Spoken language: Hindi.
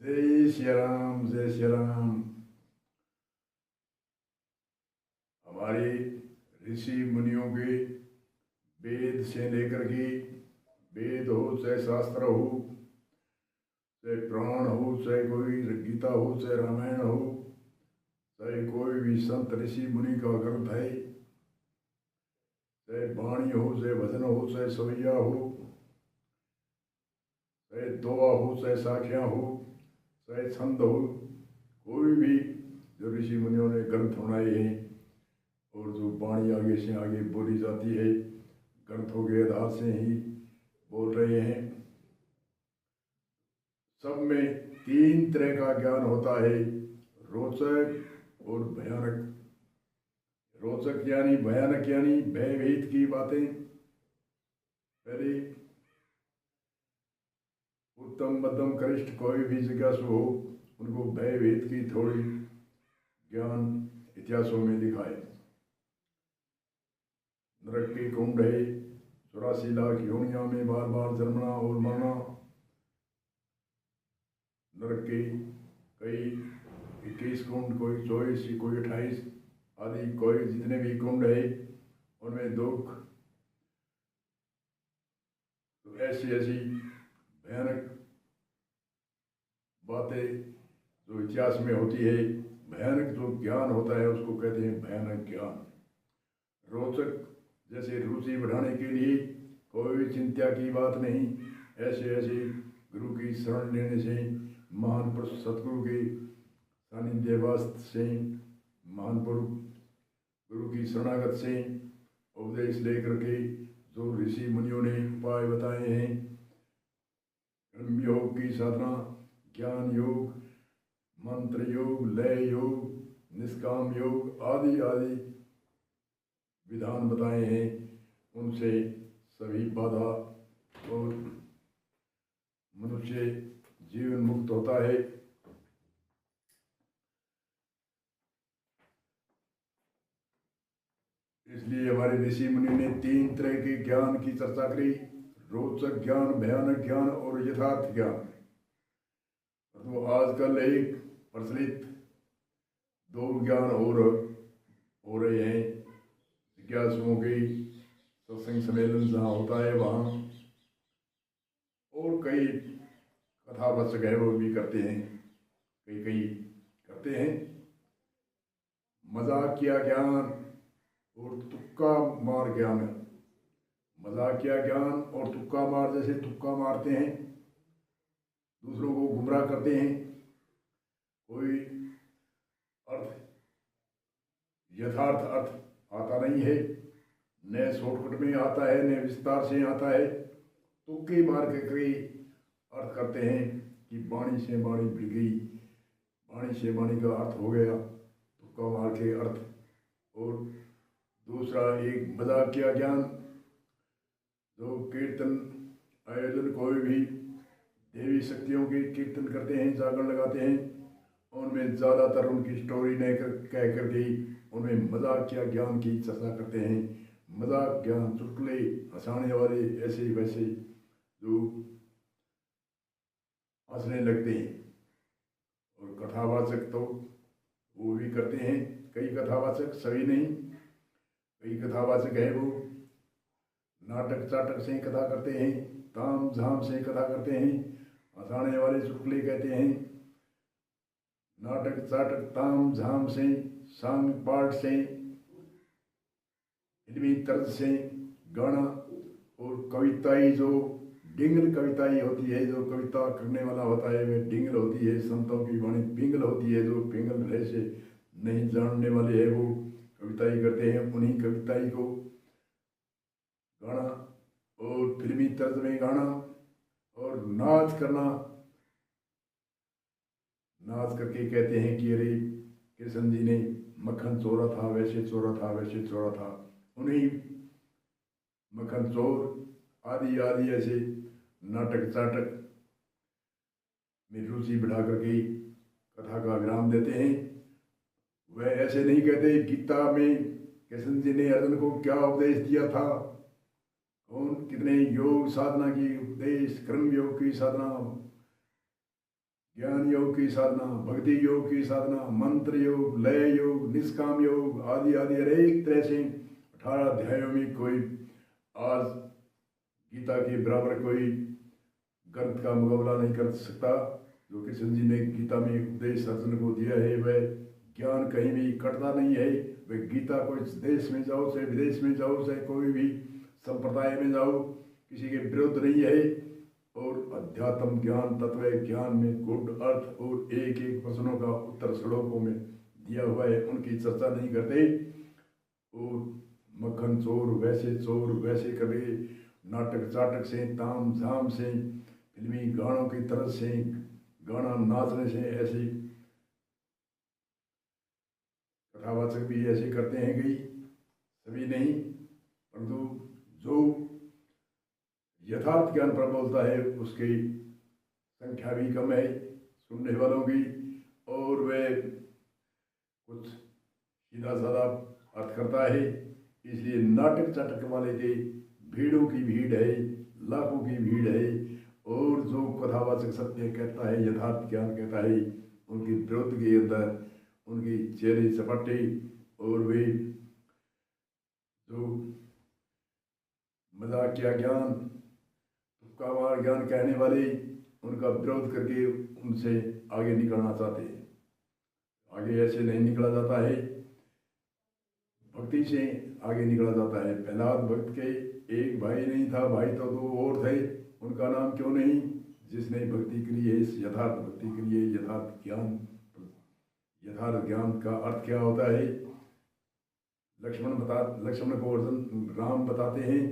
जय श्री राम, जय श्री राम। हमारे ऋषि मुनियों के वेद से लेकर के, वेद हो चाहे शास्त्र हो, चाहे पुराण हो, चाहे कोई गीता हो, चाहे रामायण हो, चाहे कोई भी संत ऋषि मुनि का ग्रंथ है, चाहे वाणी हो, चाहे भजन हो, चाहे सवैया हो, चाहे दोहा हो, चाहे साखियाँ हो, चाहे छंद हो, कोई भी जो ऋषि मुनियों ने ग्रंथ बनाए हैं और जो वाणी आगे से आगे बोली जाती है, ग्रंथों के आधार से ही बोल रहे हैं। सब में तीन तरह का ज्ञान होता है, रोचक और भयानक। रोचक यानी भयानक यानी भयभीत की बातें। पहले उत्तम मध्यम कनिष्ठ कोई भी जिज्ञासु हो, उनको भयभीत की थोड़ी ज्ञान इतिहासों में दिखाए। नरक के कुंड है, 84 लाख योनियों में बार बार जन्मना और मरना। नरक के कई 21 कुंड, कोई 24, कोई 28 आदि, कोई जितने भी कुंड है उनमें दुख। तो ऐसी ऐसी भयानक बातें जो इतिहास में होती है, भयानक जो ज्ञान होता है उसको कहते हैं भयानक ज्ञान। रोचक जैसे रुचि बढ़ाने के लिए कोई चिंता की बात नहीं। ऐसे ऐसे गुरु की शरण लेने से, महान पुरुष सतगुरु के सानिध्यवास से, महान पुरुष गुरु की शरणागत से उपदेश लेकर के जो ऋषि मुनियों ने उपाय बताए हैं, कर्म योग की साधना, ज्ञान योग, मंत्र योग, लय योग, निष्काम योग आदि आदि विधान बताए हैं, उनसे सभी बाधा और मनुष्य जीवन मुक्त होता है। इसलिए हमारे ऋषि मुनि ने तीन तरह के ज्ञान की चर्चा करी, रोचक ज्ञान, भयानक ज्ञान और यथार्थ ज्ञान। तो आजकल एक प्रचलित दो ज्ञान और हो रहे हैं। जिज्ञासुओं के सत्संग सम्मेलन जहाँ होता है वहाँ, और कई कथावाचक है वो भी करते हैं, कई कई करते हैं। मजाकिया ज्ञान और तुक्का मार ज्ञान। मजाकिया ज्ञान और तुक्का मार, जैसे तुक्का मारते हैं, दूसरों को गुमराह करते हैं, कोई अर्थ यथार्थ अर्थ आता नहीं है, न शॉर्टकट में आता है, न विस्तार से आता है। तुक्के मार के कई अर्थ करते हैं कि वाणी से वाणी भिड़ गई, वाणी से वाणी का अर्थ हो गया, तुक्का मार के अर्थ। और दूसरा एक मजाकिया ज्ञान, जो कीर्तन आयोजन कोई भी देवी शक्तियों के कीर्तन करते हैं, जागरण लगाते हैं, उनमें ज़्यादातर उनकी स्टोरी नहीं कह करके उनमें मजाकिया ज्ञान की चर्चा करते हैं। मजाक ज्ञान, चुटकुले, हंसाने वाले, ऐसे वैसे जो हंसने लगते हैं। और कथावाचक तो वो भी करते हैं, कई कथावाचक, सभी नहीं, कई कथावाचक है वो नाटक चाटक से कथा करते हैं, ताम झाम से कथा करते हैं, हंसाने वाले चुटकुले कहते हैं। नाटक चाटक ताम झाम से, सांग पाठ से, फिल्मी तर्ज से, गाना और कविताई, जो डिंगल कविताई होती है, जो कविता करने वाला होता है वह डिंगल होती है। संतों की वाणी पिंगल होती है, जो पिंगल रहे से नहीं जानने वाले हैं वो कविताई करते हैं। उन्हीं कविताई को गाना और फिल्मी तर्ज में गाना और नाच करना, नाच करके कहते हैं कि अरे कृष्ण जी ने मक्खन चोरा था, वैसे चोरा था, वैसे चोरा था। उन्हीं मक्खन चोर आदि आदि ऐसे नाटक चाटक में रुचि बढ़ा करके कथा का विराम देते हैं। वह ऐसे नहीं कहते गीता में कृष्ण जी ने अर्जुन को क्या उपदेश दिया था, कौन कितने योग साधना की उपदेश, कर्म योग की साधना, ज्ञान योग की साधना, भक्ति योग की साधना, मंत्र योग, लय योग, निष्काम योग आदि आदि अनेक तरह से 18 अध्यायों में कोई आज गीता के बराबर कोई ग्रंथ का मुकाबला नहीं कर सकता। जो कृष्ण जी ने गीता में उपदेश अर्जुन को दिया है वह ज्ञान कहीं भी कटता नहीं है। वह गीता को इस देश में जाओ चाहे विदेश में जाओ चाहे कोई भी संप्रदाय में जाओ किसी के विरुद्ध नहीं है। और अध्यात्म ज्ञान तत्व ज्ञान में गुण अर्थ और एक एक प्रश्नों का उत्तर श्लोकों में दिया हुआ है, उनकी चर्चा नहीं करते। और मक्खन चोर वैसे कभी नाटक चाटक से ताम झाम से फिल्मी गानों की तरह से गाना नाचने से ऐसे कथावाचक भी ऐसे करते हैं कि सभी नहीं, परंतु जो यथार्थ ज्ञान पर बोलता है उसकी संख्या भी कम है सुनने वालों की, और वे कुछ सीधा साधा अर्थ करता है। इसलिए नाटक चाटक वाले के भीड़ों की भीड़ है, लाखों की भीड़ है। और जो कथावाचक सत्य कहता है, यथार्थ ज्ञान कहता है, उनकी विरोध के अंदर उनकी चेहरे चपाटे और वे जो मजाकिया ज्ञान तुक्कामार ज्ञान कहने वाले उनका विरोध करके उनसे आगे निकलना चाहते हैं। आगे ऐसे नहीं निकला जाता है, भक्ति से आगे निकला जाता है। प्रहलाद भक्त के एक भाई नहीं था, भाई तो दो और थे, उनका नाम क्यों नहीं? जिसने भक्ति के लिए यथार्थ भक्ति के लिए यथार्थ ज्ञान का अर्थ क्या होता है लक्ष्मण को अर्जुन राम बताते हैं।